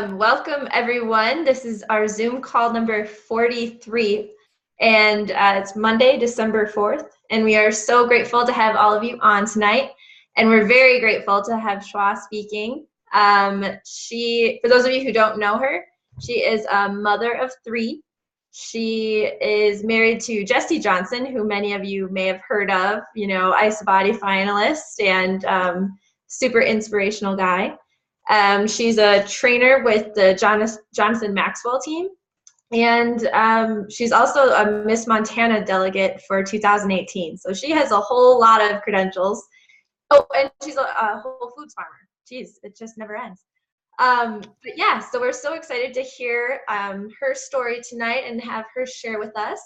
Welcome everyone. This is our Zoom call number 43, and it's Monday, December 4th, and we are so grateful to have all of you on tonight, and we're very grateful to have Chua speaking. For those of you who don't know her, she is a mother of 3. She is married to Chuad Johnson, who many of you may have heard of, Ice Body finalist and super inspirational guy. She's a trainer with the Jonathan Maxwell team, and she's also a Miss Montana delegate for 2018. So she has a whole lot of credentials. Oh, and she's a Whole Foods farmer. Jeez, it just never ends. But yeah, so we're so excited to hear her story tonight and have her share with us.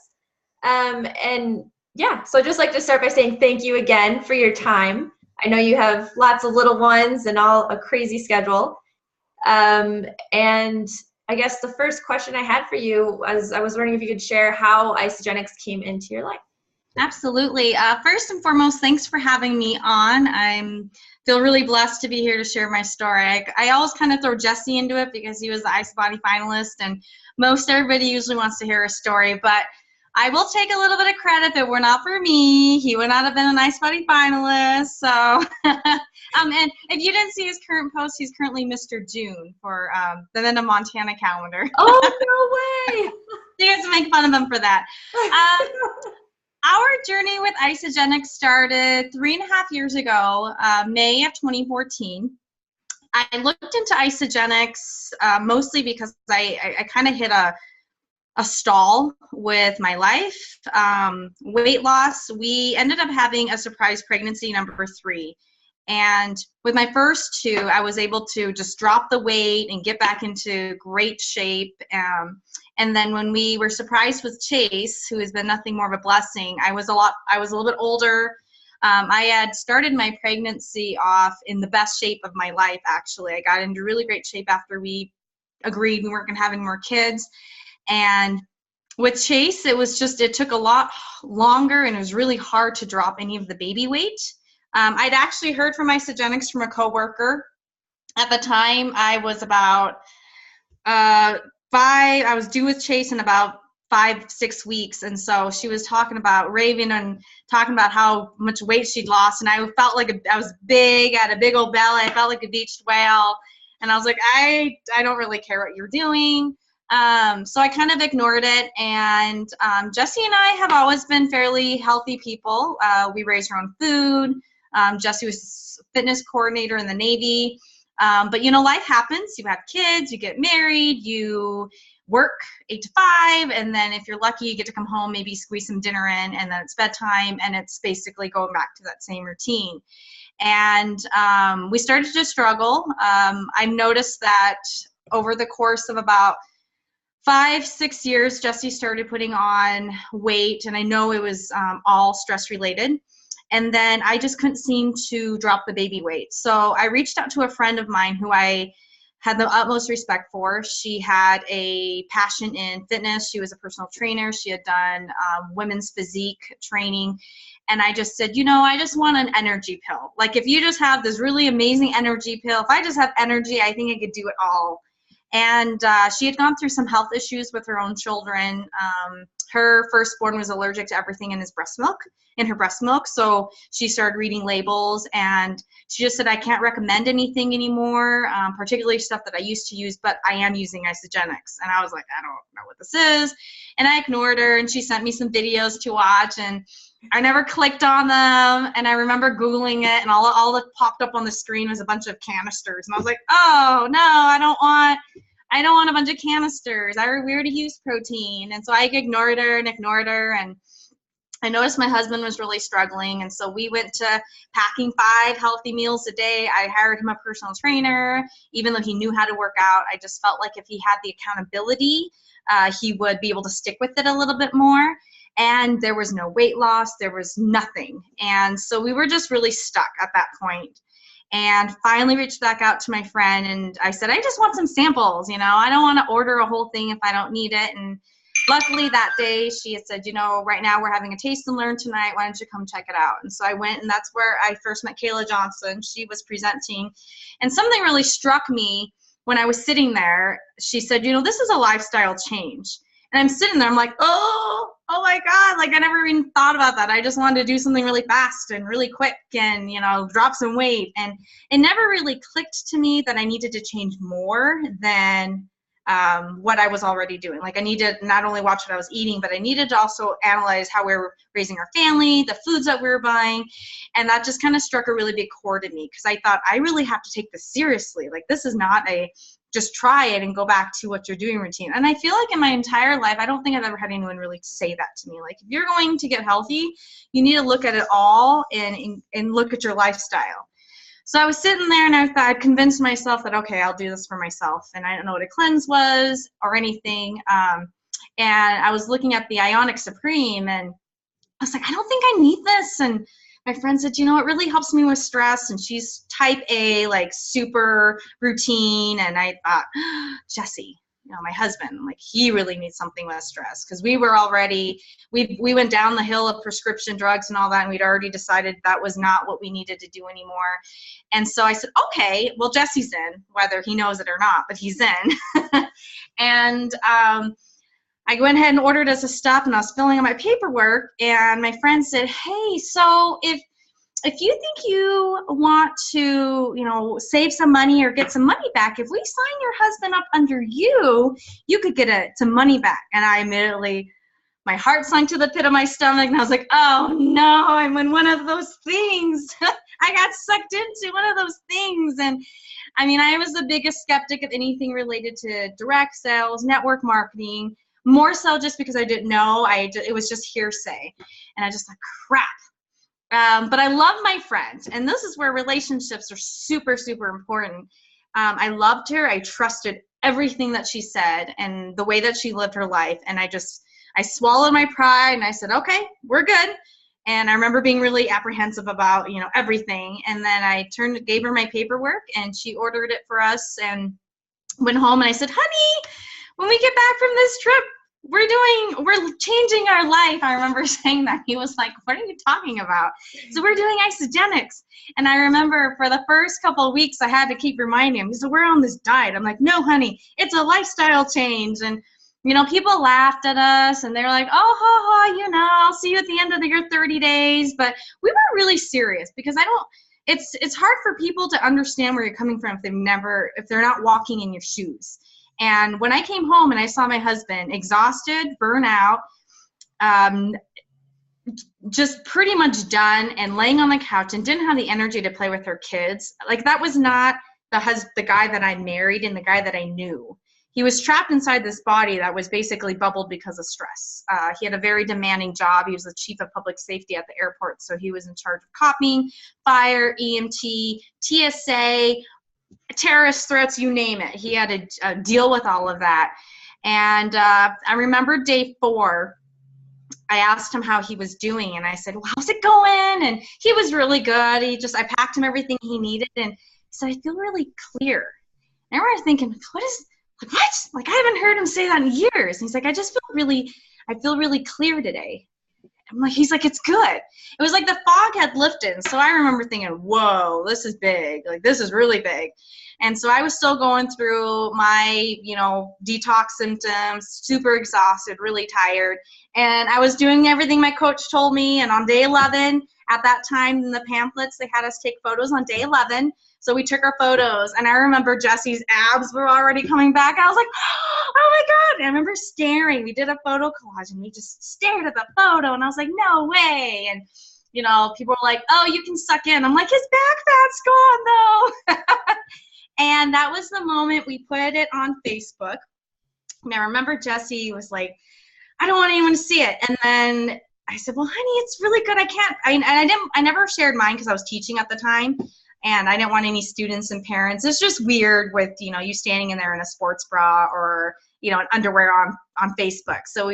And yeah, so I'd just like to start by saying thank you again for your time. I know you have lots of little ones and all a crazy schedule. And I guess the first question I had for you was, I was wondering if you could share how Isagenix came into your life. Absolutely. First and foremost, thanks for having me on. I feel really blessed to be here to share my story. I always kind of throw Jesse into it because he was the Ice Body finalist, and most everybody usually wants to hear a story, but I will take a little bit of credit if it were not for me, he would not have been an Ice Body finalist. So, and if you didn't see his current post, he's currently Mr. June for the Then Montana calendar. Oh, no way! You guys make fun of him for that. Our journey with Isagenix started 3.5 years ago, May of 2014. I looked into Isagenix mostly because I kind of hit a stall with my life. Weight loss, we ended up having a surprise pregnancy number 3. And with my first 2, I was able to just drop the weight and get back into great shape. And then when we were surprised with Chase, who has been nothing more of a blessing, I was a little bit older. I had started my pregnancy off in the best shape of my life, actually. I got into really great shape after we agreed we weren't going to have any more kids. And with Chase, it took a lot longer, and it was really hard to drop any of the baby weight. I'd actually heard from Isagenix from a coworker. At the time, I was about I was due with Chase in about 5-6 weeks, and so she was talking about raving and talking about how much weight she'd lost, and I felt like I was big, I had a big old belly, I felt like a beached whale, and I was like, I don't really care what you're doing. So I kind of ignored it, and Jesse and I have always been fairly healthy people. We raised our own food. Jesse was a fitness coordinator in the Navy. But life happens. You have kids, you get married, you work 8 to 5, and then if you're lucky, you get to come home, maybe squeeze some dinner in, and then it's bedtime, and it's basically going back to that same routine. And we started to struggle. I noticed that over the course of about 5-6 years, Jesse started putting on weight, and I know it was all stress related. And then I just couldn't seem to drop the baby weight. So I reached out to a friend of mine who I had the utmost respect for. She had a passion in fitness. She was a personal trainer. She had done women's physique training. And I just said, I just want an energy pill. Like, if you just have this really amazing energy pill, if I just have energy, I think I could do it all. And she had gone through some health issues with her own children. Her firstborn was allergic to everything in her breast milk. So she started reading labels, and she just said, I can't recommend anything anymore, particularly stuff that I used to use, but I am using Isagenix. And I was like, I don't know what this is. And I ignored her, and she sent me some videos to watch, and I never clicked on them. And I remember Googling it, and all that popped up on the screen was a bunch of canisters. And I was like, oh no, I don't want a bunch of canisters. We already use protein. And so I ignored her. And I noticed my husband was really struggling. And so we went to packing 5 healthy meals a day. I hired him a personal trainer. Even though he knew how to work out, I just felt like if he had the accountability, he would be able to stick with it a little bit more. And there was no weight loss. There was nothing. And so we were just really stuck at that point. And finally reached back out to my friend, and I said, I just want some samples. I don't want to order a whole thing if I don't need it. And luckily that day she had said, right now we're having a taste and learn tonight. Why don't you come check it out? And so I went, and that's where I first met Chuad Johnson. She was presenting, and something really struck me when I was sitting there, she said, you know, this is a lifestyle change. And I'm sitting there, I'm like, oh my God, like I never even thought about that. I just wanted to do something really fast and really quick and, you know, drop some weight. And it never really clicked to me that I needed to change more than what I was already doing. Like I needed not only watch what I was eating, but I needed to also analyze how we were raising our family, the foods that we were buying. And that just kind of struck a really big chord in me because I thought I really have to take this seriously. Like this is not a just try it and go back to what you're doing routine. And I feel like in my entire life, I don't think I've ever had anyone really say that to me. Like if you're going to get healthy, you need to look at it all and look at your lifestyle. So I was sitting there and I thought I'd convinced myself that, okay, I'll do this for myself. And I didn't know what a cleanse was or anything. And I was looking at the Ionic Supreme and I was like, I don't think I need this. And my friend said, you know, it really helps me with stress. And she's type A, like super routine. And I thought, Jesse, you know, my husband, like he really needs something with stress because we were already, we went down the hill of prescription drugs and all that. And we'd already decided that was not what we needed to do anymore. And so I said, okay, well, Jesse's in, whether he knows it or not, but he's in. And I went ahead and ordered us a stuff and I was filling out my paperwork and my friend said, hey, so if you think you want to, you know, save some money or get some money back, if we sign your husband up under you, you could get some money back. And I immediately, my heart sunk to the pit of my stomach and I was like, oh no, I'm in one of those things. I got sucked into one of those things. And I mean, I was the biggest skeptic of anything related to direct sales, network marketing, more so just because I didn't know. It was just hearsay. And I just thought, crap. But I love my friend. And this is where relationships are super, super important. I loved her. I trusted everything that she said and the way that she lived her life. And I swallowed my pride and I said, okay, we're good. And I remember being really apprehensive about, you know, everything. And then I gave her my paperwork and she ordered it for us and went home and I said, honey, when we get back from this trip, we're changing our life. I remember saying that. He was like, what are you talking about? So we're doing Isagenix. And I remember for the first couple of weeks, I had to keep reminding him, so we're on this diet. I'm like, no, honey, it's a lifestyle change. And, you know, people laughed at us and they're like, oh, ha, ha, you know, I'll see you at the end of your 30 days. But we were really serious because it's hard for people to understand where you're coming from if they're not walking in your shoes. And when I came home and I saw my husband exhausted, burnout, just pretty much done and laying on the couch and didn't have the energy to play with her kids, like that was not the guy that I married and the guy that I knew. He was trapped inside this body that was basically bubbled because of stress. He had a very demanding job. He was the chief of public safety at the airport. So he was in charge of copying, fire, EMT, TSA, terrorist threats, you name it. He had to deal with all of that. And I remember day 4, I asked him how he was doing. And I said, well, how's it going? And he was really good. I packed him everything he needed. And he said, I feel really clear. And I remember thinking, what? Like, I haven't heard him say that in years. And he's like, I feel really clear today. I'm like, he's like, it's good. It was like the fog had lifted. So I remember thinking, whoa, this is big. Like, this is really big. And so I was still going through my, you know, detox symptoms, super exhausted, really tired. And I was doing everything my coach told me. And on day 11, at that time in the pamphlets, they had us take photos on day 11. So we took our photos. And I remember Jesse's abs were already coming back. I was like, oh my God. And I remember staring. We did a photo collage and we just stared at the photo. And I was like, no way. And, you know, people were like, oh, you can suck in. I'm like, his back fat's gone though. And that was the moment we put it on Facebook. And I remember Jesse was like, I don't want anyone to see it. And then I said, well, honey, it's really good. I never shared mine because I was teaching at the time. And I didn't want any students and parents. It's just weird with, you know, you standing in there in a sports bra or, you know, an underwear on Facebook. So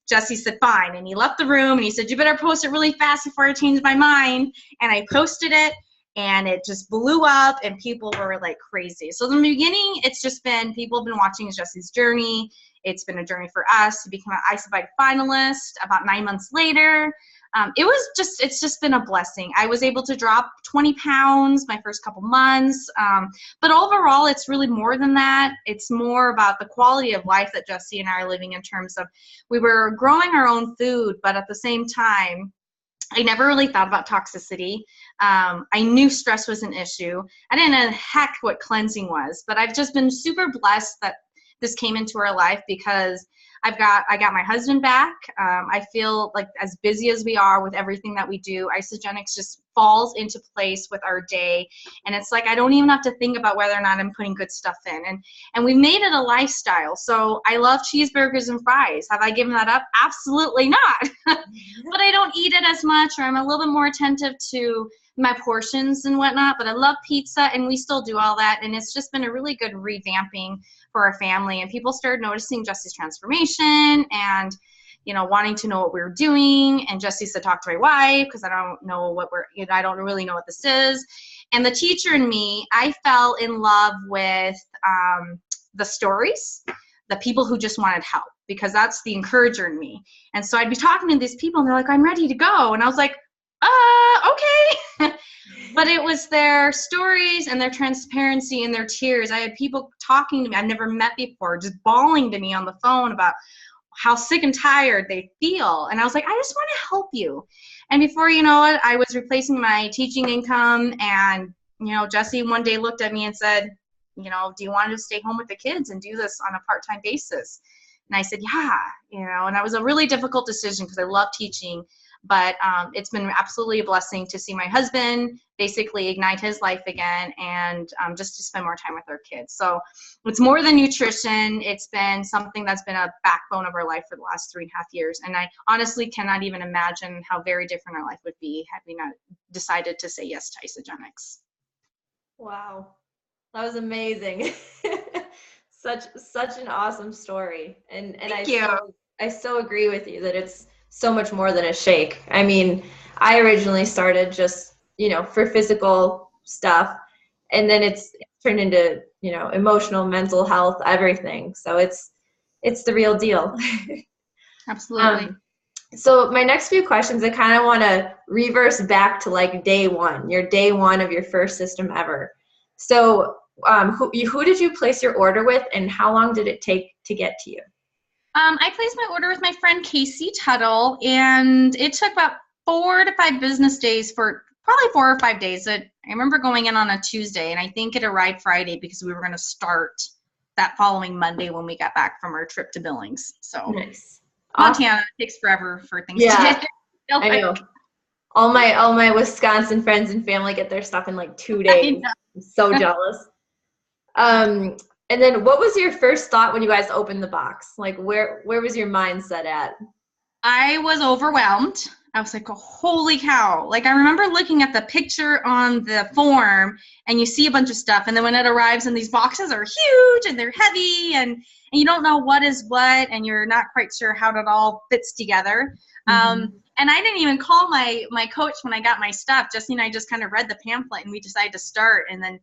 Jesse said, fine. And he left the room and he said, you better post it really fast before I change my mind. And I posted it and it just blew up and people were like crazy. So in the beginning, it's just been, people have been watching Jesse's journey. It's been a journey for us to become an ISABITE finalist about 9 months later. it's just been a blessing. I was able to drop 20 pounds my first couple months. But overall, it's really more than that. It's more about the quality of life that Jesse and I are living, in terms of, we were growing our own food, but at the same time, I never really thought about toxicity. I knew stress was an issue. I didn't know heck what cleansing was, but I've just been super blessed that this came into our life, because I got my husband back. I feel like, as busy as we are with everything that we do, Isagenix just falls into place with our day. And it's like, I don't even have to think about whether or not I'm putting good stuff in. And we've made it a lifestyle. So I love cheeseburgers and fries. Have I given that up? Absolutely not. But I don't eat it as much, or I'm a little bit more attentive to my portions and whatnot. But I love pizza, and we still do all that. And it's just been a really good revamping for our family. And people started noticing Jesse's transformation, and wanting to know what we were doing. And Jesse said, talk to my wife, because I don't know what I don't really know what this is. And the teacher in me, I fell in love with the stories, the people who just wanted help, because that's the encourager in me. And so I'd be talking to these people, and they're like, I'm ready to go. And I was like, okay. But it was their stories and their transparency and their tears. I had people talking to me I've never met before, just bawling to me on the phone about how sick and tired they feel. And I was like, I just want to help you. And before you know it, I was replacing my teaching income. And, Jesse one day looked at me and said, do you want to stay home with the kids and do this on a part-time basis? And I said, yeah, and that was a really difficult decision, because I love teaching. But it's been absolutely a blessing to see my husband basically ignite his life again, and just to spend more time with our kids. So it's more than nutrition. It's been something that's been a backbone of our life for the last 3.5 years. And I honestly cannot even imagine how very different our life would be had we not decided to say yes to Isagenix. Wow. That was amazing. such an awesome story. And Thank you. I so agree with you that it's so much more than a shake. I mean, I originally started just, for physical stuff, and then it's turned into, emotional, mental health, everything. So it's the real deal. Absolutely. So my next few questions, I kind of want to reverse back to like day one, your day one of your first system ever. So who did you place your order with, and how long did it take to get to you? I placed my order with my friend Casey Tuttle, and it took about 4 to 5 business days, for probably 4 or 5 days. I remember going in on a Tuesday, and I think it arrived Friday, because we were going to start that following Monday when we got back from our trip to Billings. So nice. Montana, awesome. Takes forever for things to get here. I know. All my Wisconsin friends and family get their stuff in like 2 days. I'm so jealous. And then what was your first thought when you guys opened the box? Like where was your mindset at? I was overwhelmed. I was like, oh, holy cow. Like, I remember looking at the picture on the form, and you see a bunch of stuff, and then when it arrives, and these boxes are huge and they're heavy, and you don't know what is what, and you're not quite sure how it all fits together. Mm-hmm. And I didn't even call my coach when I got my stuff. Jesse and I just kind of read the pamphlet, and we decided to start. And then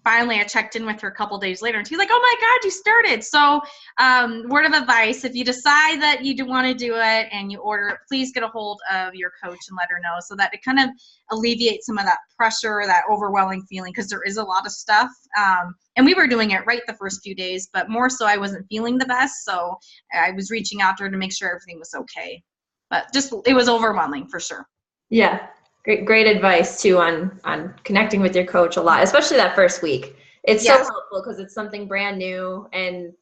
finally I checked in with her a couple days later, and she's like, oh my God, you started. So word of advice, if you decide that you do want to do it and you order it, please get a hold of your coach and let her know, so that it kind of alleviates some of that pressure, that overwhelming feeling, because there is a lot of stuff. And we were doing it right the first few days, but more so I wasn't feeling the best. So I was reaching out to her to make sure everything was okay. But just, it was overwhelming for sure. Yeah. Great advice too on connecting with your coach a lot, especially that first week. It's so helpful because it's something brand new, and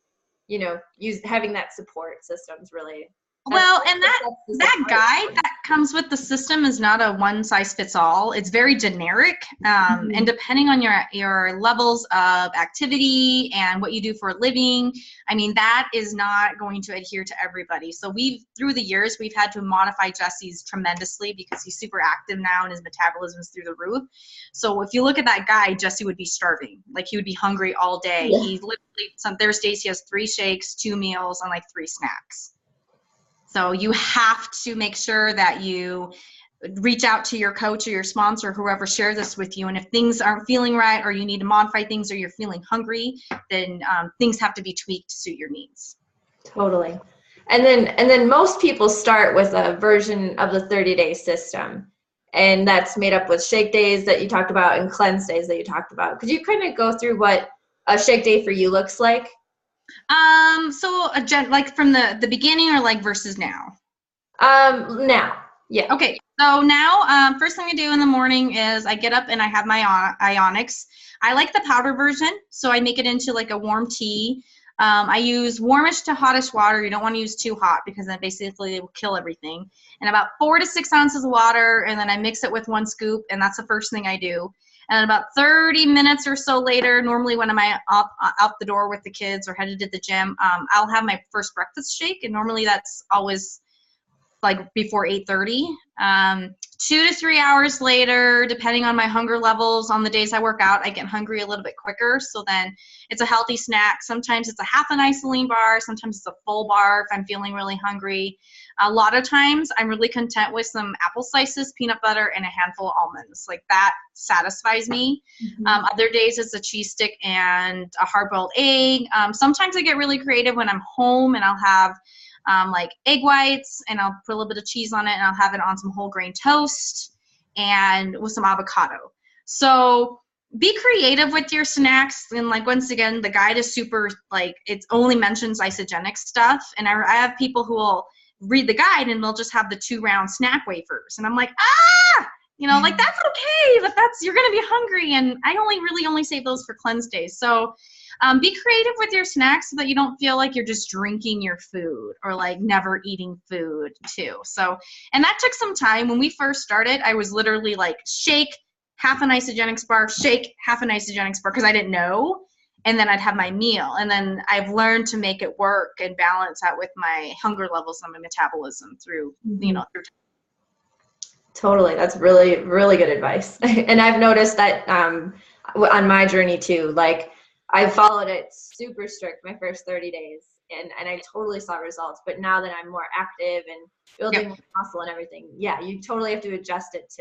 having that support system is really well. And that guide that comes with the system is not a one size fits all. It's very generic, and depending on your levels of activity and what you do for a living, I mean, that is not going to adhere to everybody. So through the years, we've had to modify Jesse's tremendously, because he's super active now and his metabolism is through the roof. So if you look at that guide, Jesse would be starving. Like, he would be hungry all day. Yeah. He literally, some Thursdays, he has 3 shakes, 2 meals, and like 3 snacks. So you have to make sure that you reach out to your coach or your sponsor, whoever shares this with you. And if things aren't feeling right, or you need to modify things, or you're feeling hungry, then things have to be tweaked to suit your needs. Totally. And then most people start with a version of the 30-day system. And that's made up with shake days that you talked about and cleanse days that you talked about. Could you kind of go through what a shake day for you looks like? So like from the beginning or like versus now? Now. Yeah. Okay. So now, first thing I do in the morning is I get up and I have my Isagenix. I like the powder version, so I make it into like a warm tea. I use warmish to hottish water. You don't want to use too hot because then basically it will kill everything. And about 4 to 6 ounces of water, and then I mix it with 1 scoop, and that's the first thing I do. And about 30 minutes or so later, normally when I'm out the door with the kids or headed to the gym, I'll have my first breakfast shake, and normally that's always like before 8:30. 2 to 3 hours later, depending on my hunger levels, on the days I work out, I get hungry a little bit quicker. So then it's a healthy snack. Sometimes it's a half an isoline bar. Sometimes it's a full bar if I'm feeling really hungry. A lot of times I'm really content with some apple slices, peanut butter, and a handful of almonds. Like that satisfies me. Other days it's a cheese stick and a hard-boiled egg. Sometimes I get really creative when I'm home and I'll have like egg whites, and I'll put a little bit of cheese on it, and I'll have it on some whole grain toast and with some avocado. So be creative with your snacks. And like, once again, the guide is super, like, it only mentions Isagenix stuff. And I have people who will read the guide and they'll just have the 2-round snack wafers. And I'm like, like that's okay, but you're going to be hungry. And I only save those for cleanse days. So be creative with your snacks so that you don't feel like you're just drinking your food or like never eating food too. So, and that took some time. When we first started, I was literally like shake, half an Isagenix bar, shake, half an Isagenix bar, because I didn't know. And then I'd have my meal. And then I've learned to make it work and balance out with my hunger levels and my metabolism through, through time. Totally. That's really, really good advice. And I've noticed that on my journey too, like, I followed it super strict my first 30 days and I totally saw results. But now that I'm more active and building more muscle and everything, yeah, you totally have to adjust it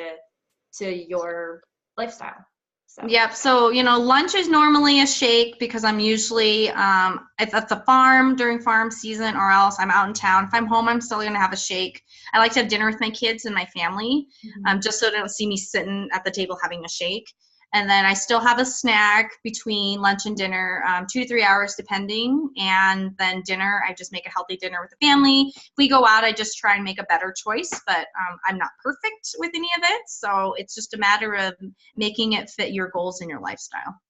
to your lifestyle. So. Yep. So, lunch is normally a shake because I'm usually at the farm during farm season, or else I'm out in town. If I'm home, I'm still going to have a shake. I like to have dinner with my kids and my family, just so they don't see me sitting at the table having a shake. And then I still have a snack between lunch and dinner, 2 to 3 hours depending. And then dinner, I just make a healthy dinner with the family. If we go out, I just try and make a better choice, but I'm not perfect with any of it. So it's just a matter of making it fit your goals and your lifestyle.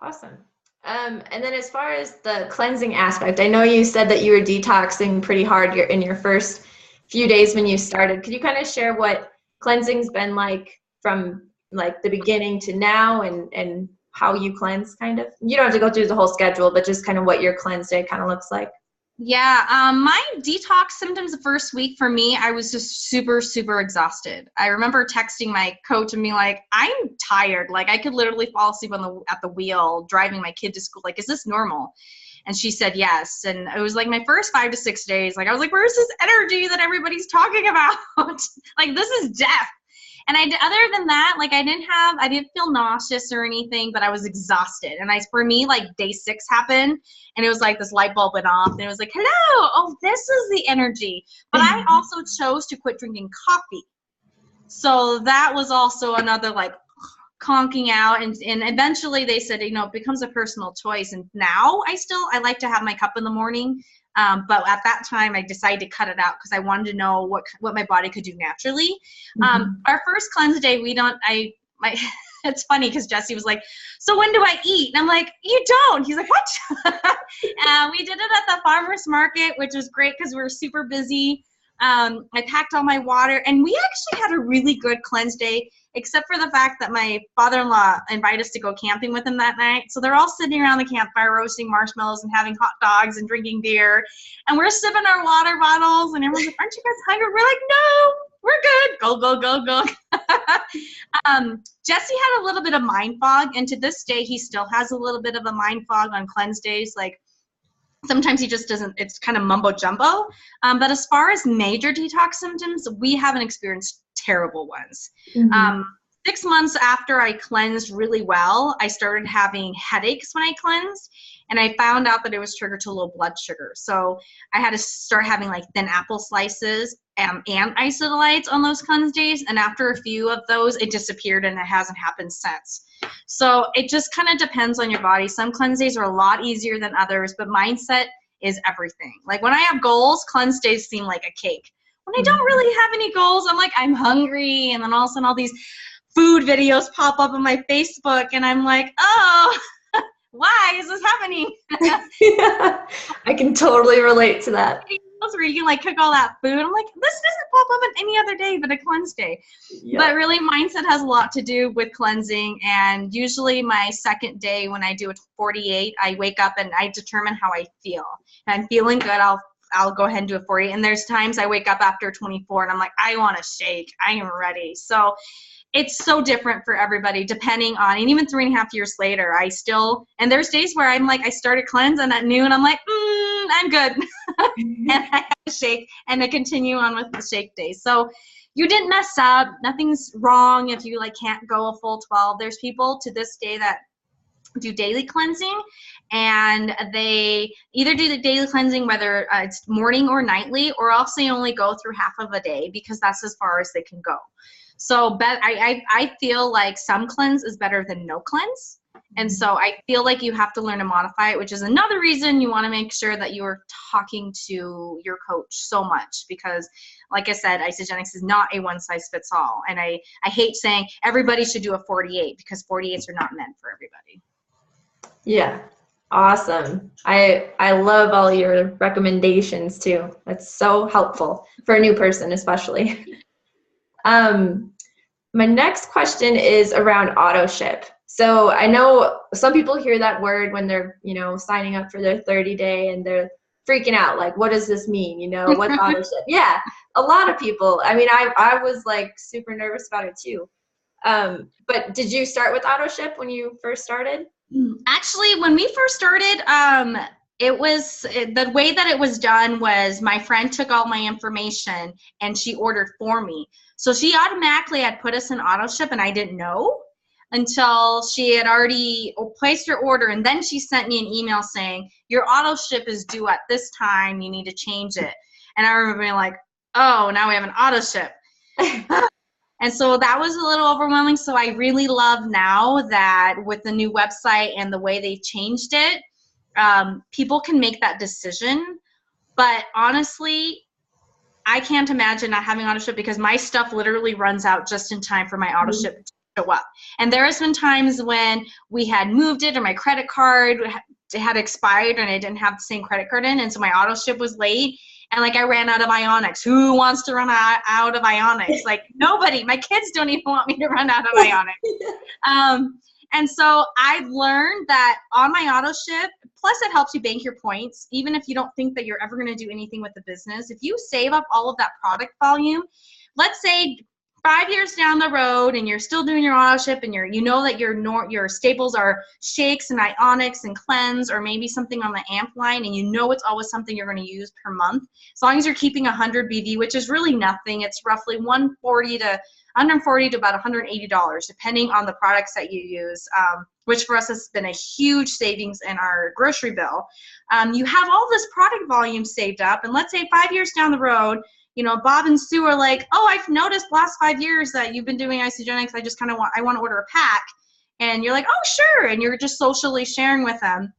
Awesome. And then as far as the cleansing aspect, I know you said that you were detoxing pretty hard in your first few days when you started. Could you kind of share what cleansing's been like from like the beginning to now and how you cleanse kind of? You don't have to go through the whole schedule, but just kind of what your cleanse day kind of looks like. Yeah. My detox symptoms the first week for me, I was just super, super exhausted. I remember texting my coach and being like, I'm tired. Like I could literally fall asleep at the wheel driving my kid to school. Like, is this normal? And she said yes. And it was like my first 5 to 6 days. Like I was like, where's this energy that everybody's talking about? Like, this is death. And other than that, like I didn't feel nauseous or anything, but I was exhausted. And for me, like day 6 happened and it was like this light bulb went off and it was like, hello, oh, this is the energy. But I also chose to quit drinking coffee. So that was also another like conking out. And eventually they said, it becomes a personal choice. And now I like to have my cup in the morning. But at that time, I decided to cut it out because I wanted to know what my body could do naturally. Our first cleanse day, it's funny because Jesse was like, so when do I eat? And I'm like, you don't. He's like, what? We did it at the farmer's market, which was great because we were super busy. I packed all my water, and we actually had a really good cleanse day, except for the fact that my father-in-law invited us to go camping with him that night. So they're all sitting around the campfire roasting marshmallows and having hot dogs and drinking beer. And we're sipping our water bottles, and everyone's like, aren't you guys hungry? We're like, no, we're good. Go, go, go, go. Jesse had a little bit of mind fog, and to this day, he still has a little bit of a mind fog on cleanse days. Like, sometimes he just doesn't, it's kind of mumbo jumbo. But as far as major detox symptoms, we haven't experienced terrible ones. 6 months after I cleansed really well, I started having headaches when I cleansed, and I found out that it was triggered to low blood sugar. So I had to start having like thin apple slices and isodelites on those cleanse days, and after a few of those, it disappeared, and it hasn't happened since. So it just kind of depends on your body. Some cleanse days are a lot easier than others, but mindset is everything. Like when I have goals, cleanse days seem like a cake. When I don't really have any goals, I'm like, I'm hungry, and then all of a sudden all these food videos pop up on my Facebook, and I'm like, oh, why is this happening? Yeah, I can totally relate to that. Where you can like cook all that food. I'm like, this doesn't pop up on any other day but a cleanse day. Yep. But really, mindset has a lot to do with cleansing. And usually my second day when I do a 48, I wake up and I determine how I feel. If I'm feeling good, I'll go ahead and do a 48. And there's times I wake up after 24 and I'm like, I want to shake. I am ready. So it's so different for everybody depending on, and even 3.5 years later, and there's days where I'm like, I started cleanse and at noon, I'm like, I'm good. And I have to shake and I continue on with the shake days. So you didn't mess up. Nothing's wrong if you like can't go a full 12. There's people to this day that do daily cleansing, and they either do the daily cleansing, whether it's morning or nightly, or else they only go through half of a day because that's as far as they can go. So I feel like some cleanse is better than no cleanse. And so I feel like you have to learn to modify it, which is another reason you want to make sure that you're talking to your coach so much, because like I said, Isagenix is not a one size fits all. And I hate saying everybody should do a 48 because 48s are not meant for everybody. Yeah. Awesome. I love all your recommendations too. That's so helpful for a new person, especially. My next question is around auto ship. So I know some people hear that word when they're, signing up for their 30-day and they're freaking out. Like, what does this mean? What's auto ship? Yeah. A lot of people, I was like super nervous about it too. But did you start with auto ship when you first started? Actually, when we first started, the way that it was done was my friend took all my information and she ordered for me. So she automatically had put us in auto ship, and I didn't know until she had already placed her order. And then she sent me an email saying, your auto ship is due at this time. You need to change it. And I remember being like, oh, now we have an auto ship. And so that was a little overwhelming. So I really love now that with the new website and the way they changed it, people can make that decision. But honestly, I can't imagine not having auto ship because my stuff literally runs out just in time for my auto ship to show up. And there has been times when we had moved it or my credit card had expired and I didn't have the same credit card in, and so my auto ship was late. And like I ran out of Ionics. Who wants to run out of Ionics? Like nobody. My kids don't even want me to run out of Ionics. And so I've learned that on my auto ship, plus it helps you bank your points, even if you don't think that you're ever going to do anything with the business. If you save up all of that product volume, let's say 5 years down the road and you're still doing your auto ship and that your staples are shakes and Ionics and cleanse, or maybe something on the amp line, and it's always something you're going to use per month. As long as you're keeping 100 BV, which is really nothing, it's roughly $140 to about $180, depending on the products that you use, which for us has been a huge savings in our grocery bill. You have all this product volume saved up, and let's say 5 years down the road, Bob and Sue are like, oh, I've noticed last 5 years that you've been doing Isagenix. I want to order a pack. And you're like, oh, sure. And you're just socially sharing with them.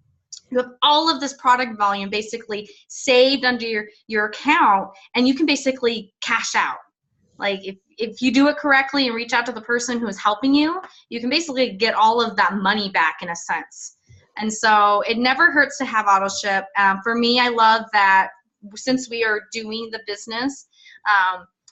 You have all of this product volume basically saved under your account, and you can basically cash out. Like if you do it correctly and reach out to the person who is helping you, you can basically get all of that money back in a sense. And so it never hurts to have auto ship. For me, I love that since we are doing the business,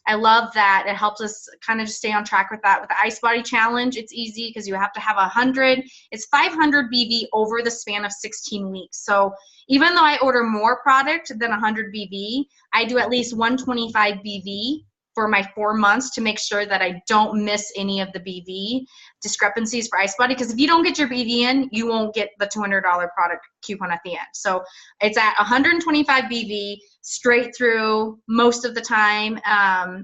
I love that it helps us kind of just stay on track with that. With the Ice Body Challenge, it's easy because you have to have 100. It's 500 BV over the span of 16 weeks. So even though I order more product than 100 BV, I do at least 125 BV for my 4 months to make sure that I don't miss any of the BV discrepancies for Ice Body. Because if you don't get your BV in, you won't get the $200 product coupon at the end. So it's at 125 BV straight through most of the time,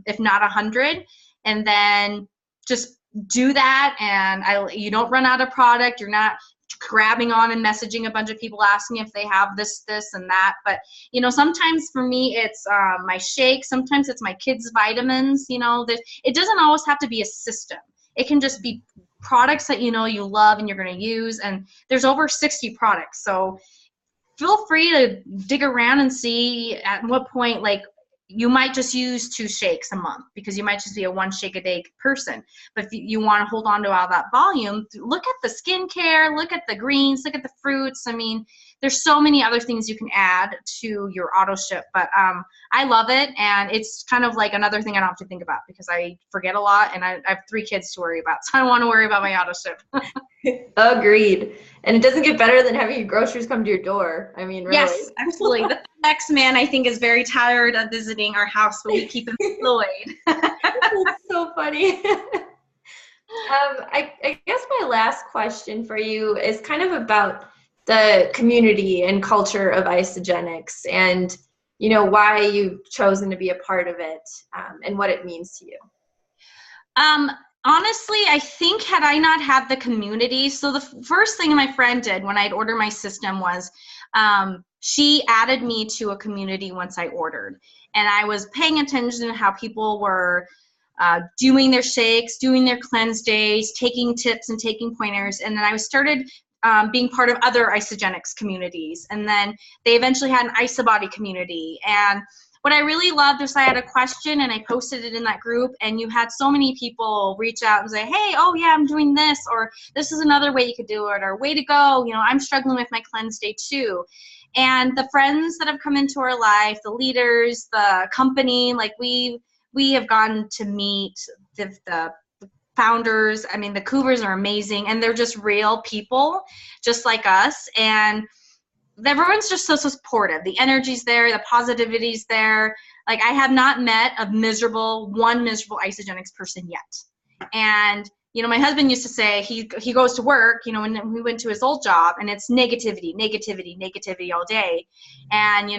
if not 100. And then just do that, and you don't run out of product. You're not grabbing on and messaging a bunch of people asking if they have this and that. But sometimes for me it's my shake, sometimes it's my kids' vitamins. It doesn't always have to be a system. It can just be products that you love and you're going to use, and there's over 60 products, so feel free to dig around and see at what point, like, you might just use 2 shakes a month because you might just be a 1 shake a day person. But if you want to hold on to all that volume, look at the skincare, look at the greens, look at the fruits. I mean, there's so many other things you can add to your auto ship. But I love it, and it's kind of like another thing I don't have to think about because I forget a lot, and I have 3 kids to worry about, so I don't want to worry about my auto ship. Agreed. And it doesn't get better than having your groceries come to your door. I mean, really. Yes, absolutely. The next man, I think, is very tired of visiting our house, but we keep him employed. That's so funny. I guess my last question for you is kind of about the community and culture of Isagenix, and why you've chosen to be a part of it, and what it means to you. Honestly, I think had I not had the community, so the first thing my friend did when I'd order my system was she added me to a community once I ordered. And I was paying attention to how people were doing their shakes, doing their cleanse days, taking tips and taking pointers. And then I started being part of other Isagenix communities. And then they eventually had an Isabody community. And what I really loved was I had a question and I posted it in that group, and you had so many people reach out and say, hey, oh yeah, I'm doing this, or this is another way you could do it, or way to go, I'm struggling with my cleanse day too. And the friends that have come into our life, the leaders, the company, like we have gotten to meet the founders. I mean, the Cougars are amazing, and they're just real people, just like us. And everyone's just so supportive. The energy's there, the positivity's there. Like, I have not met one miserable Isagenix person yet. And my husband used to say he goes to work, when we went to his old job, and it's negativity all day. And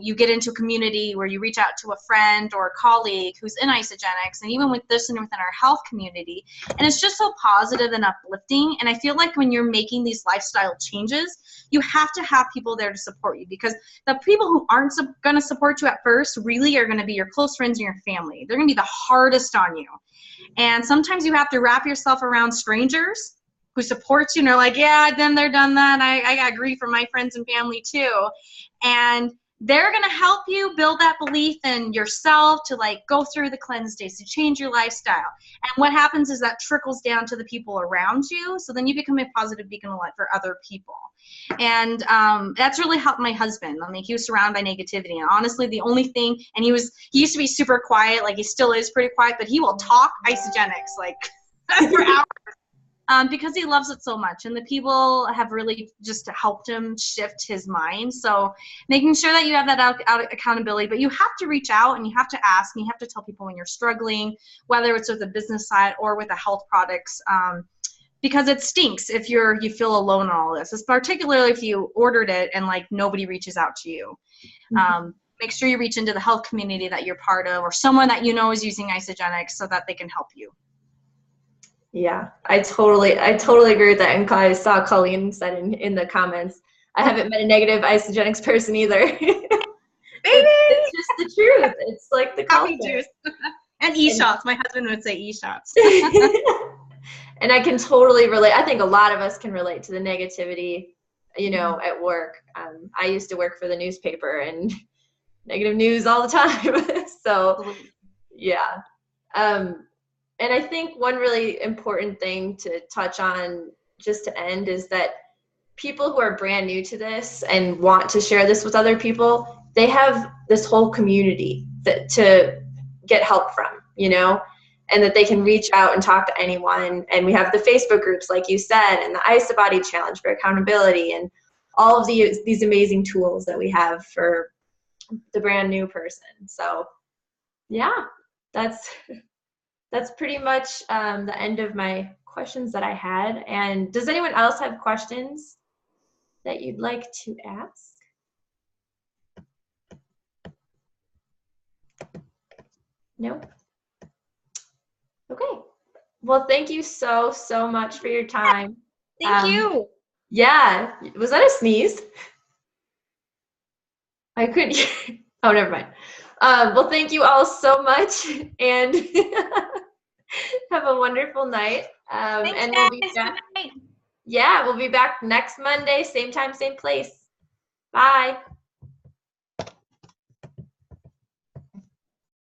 you get into a community where you reach out to a friend or a colleague who's in Isagenix, and even with this and within our health community, and it's just so positive and uplifting. And I feel like when you're making these lifestyle changes, you have to have people there to support you, because the people who aren't going to support you at first really are going to be your close friends and your family. They're going to be the hardest on you. And sometimes you have to wrap yourself around strangers who support you, and they're like, yeah, then they're done that. I got grief from my friends and family too. And they're going to help you build that belief in yourself to go through the cleanse days, to change your lifestyle. And what happens is that trickles down to the people around you. So then you become a positive beacon of light for other people. And that's really helped my husband. I mean, he was surrounded by negativity. And honestly, the only thing, and he used to be super quiet, like he still is pretty quiet, but he will talk Isagenix for hours. Because he loves it so much, and the people have really just helped him shift his mind. So making sure that you have that accountability, but you have to reach out and you have to ask and you have to tell people when you're struggling, whether it's with the business side or with the health products, because it stinks if you feel alone in all this. It's particularly if you ordered it and nobody reaches out to you. Mm-hmm. Make sure you reach into the health community that you're part of, or someone that is using Isagenix, so that they can help you. Yeah, I totally agree with that. And I saw Colleen said in the comments, I haven't met a negative Isagenix person either. It's just the truth. It's like the coffee juice. And e-shots. My husband would say e-shots. And I can totally relate. I think a lot of us can relate to the negativity, at work. I used to work for the newspaper, and negative news all the time. So, yeah. And I think one really important thing to touch on just to end is that people who are brand new to this and want to share this with other people, they have this whole community to get help from, and that they can reach out and talk to anyone. And we have the Facebook groups, like you said, and the Isabody Challenge for accountability, and all of these amazing tools that we have for the brand new person. So, yeah, that's pretty much the end of my questions that I had. And does anyone else have questions that you'd like to ask? No? Okay. Well, thank you so, so much for your time. Thank you. Yeah. Was that a sneeze? I couldn't hear. Oh, never mind. Well, thank you all so much, and have a wonderful night. Thanks, And we'll be guys. back. Good night. Yeah, we'll be back next Monday, same time, same place. Bye.